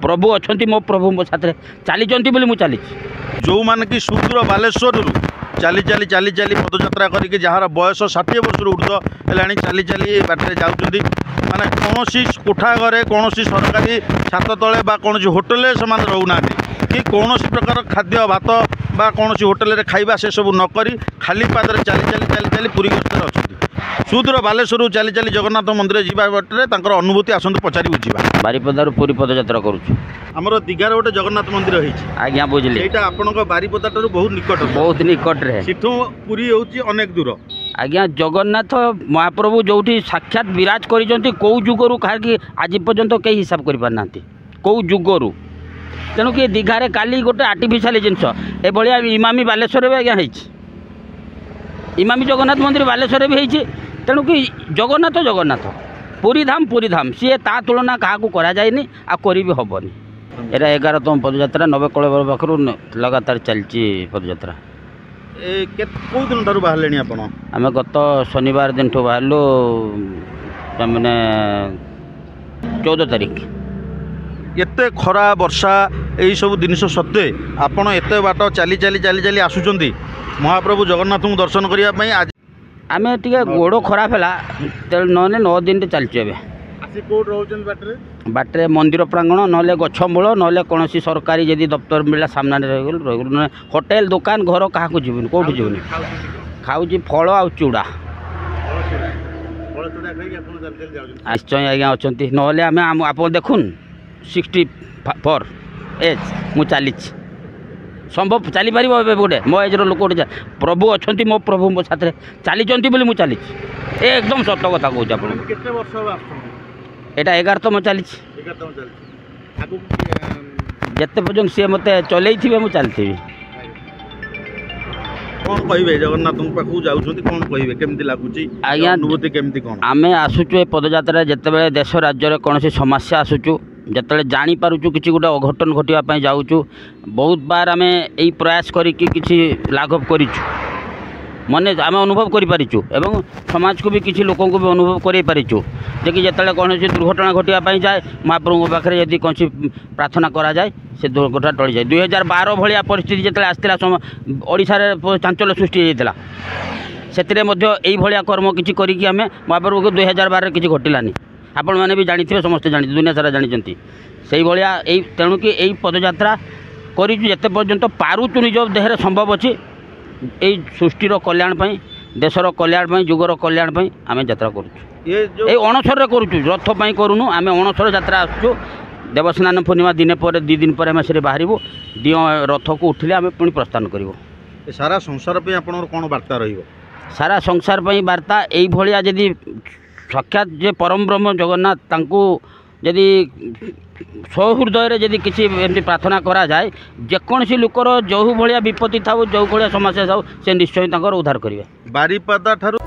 प्रभु अच्छा मो प्रभु मो साथ चली मुझे चली जो मैंने कि सुदूर बालेश्वर चली चली चली चली पदयात्रा करके जार बयस 60 वर्ष ऊर्ध है चली चली बाटे जाऊँगी माने कौन कोठा घरे कौन सरकारी छात तले कौन होटेल से रोना कि कौन प्रकार खाद्य भात बा कौन होटेल खाइबा से सब नक खाली पादरे चली चली चली चली पुरी गस्तर अच्छा सुदूर बालेश्वर चली चली जगन्नाथ मंदिर जावा बाटे अनुभूति आसतु पचारि बुझा बारिपदार पूरी पदयात्रा करुँ आमर दीघार गोटे जगन्नाथ मंदिर आज्ञा बुझिले यहाँ आपण बारिपदा ठार बहुत निकट सेठू पुरी हूँ अनेक दूर आज्ञा जगन्नाथ महाप्रभु जो साक्षात विराज कर कौ जुगरू कहा आज पर्यंत कई हिसाब कर पारना कौ जुगरू तेणु कि दीघारे काली गोटे आर्टिफिशियल जिनस एभलिया इमामी बालेश्वर भी आज्ञा इमामी जगन्नाथ मंदिर बालेश्वर भी होती तेणु कि जगन्नाथ जगन्नाथ पुरी धाम सी ता तुलना क्या कराए आ करी भी हेनी एटा 11तम पदयात्रा नवकल पाखु लगातार चलती पदयात्रा कौ दिन ठार बाहर आप आम गत शनिवार दिन बाहर मैंने 14 तारीख एते खरा वर्षा यही सब जिन सत्वे आपण एत बाट चली चली चली चली आसुंच महाप्रभु जगन्नाथ को दर्शन करने आज आम टे गोड़ खराब है ना 9 दिन चलचु बाटे मंदिर प्रांगण ना गछमूल ना कौन सरकारी जदि दफ्तर मिला सामने रही होटेल दुकान घर क्या जीवन कौट जीवन खाऊँ फल आ चूड़ा निश्चय आज्ञा अच्छा ना आप देखुन 64 एज मु चली संभव चली पार गोटे मो एज लोक गोटे प्रभु अच्छा मो प्रभु मो साथ चली मुझे चली एकदम सत कथा कहूँ यहाँ 11तम चली जिते पर्यटन सी मत चल मुझे चलती कौन कहे जगन्नाथ पाखु जाऊँ कौन कहे केमती लगुच आज्ञा अनुभूति केमती कौन आम आसुचु पदयात्रा जिते देश राज्य कौन समस्या आसुचु जिते जापारुचु कि गोटे अघटन घटापी जाऊँ बहुत बार आम यही प्रयास करी लाघव करूँ मन आम अनुभव करूँ एवं समाज को भी किसी लोक भी अनुभव करूँ जे कि जिते कौन दुर्घटना घटापी जाए महाप्रभु पाखे यदि कौन प्रार्थना करा जाए से दुर्घटना टली जाए 2012 भाया परिस्थिति जिते आसला ओडिशा चांचल्य सृष्टि होता से भाया कर्म किसी करें महाप्रभु को 2012 किसी घटलानी आपण मैंने भी जानी समस्ते जानी दुनिया सारा जानी से भाया तेणु कि यही पदयात्रा करते पर्यंत पारुचु निज देहरे संभव अच्छी यही सृष्टिर कल्याण देशर कल्याण जुगर कल्याण आम यात्रा करुँ अणसर करुँ रथ करूँ आम अणसर यात्रा आसुँ देवस्नान पूर्णिमा दिन पर 2 दिन पर आम से बाहर दिय रथ को उठिले आम पुणी प्रस्थान करूँ सारा संसार पे आप कौन वार्ता रही सारा संसार वार्ता यही भाया जदि साक्षात जे परम ब्रह्म जगन्नाथ तांको यदि सहृदय जदि किसी एमती प्रार्थना करा जाए जेकोसी लोकर जो भाया विपत्ति था जो भाया समस्या था से निश्चय उद्धार करेंगे बारिपदा ठारू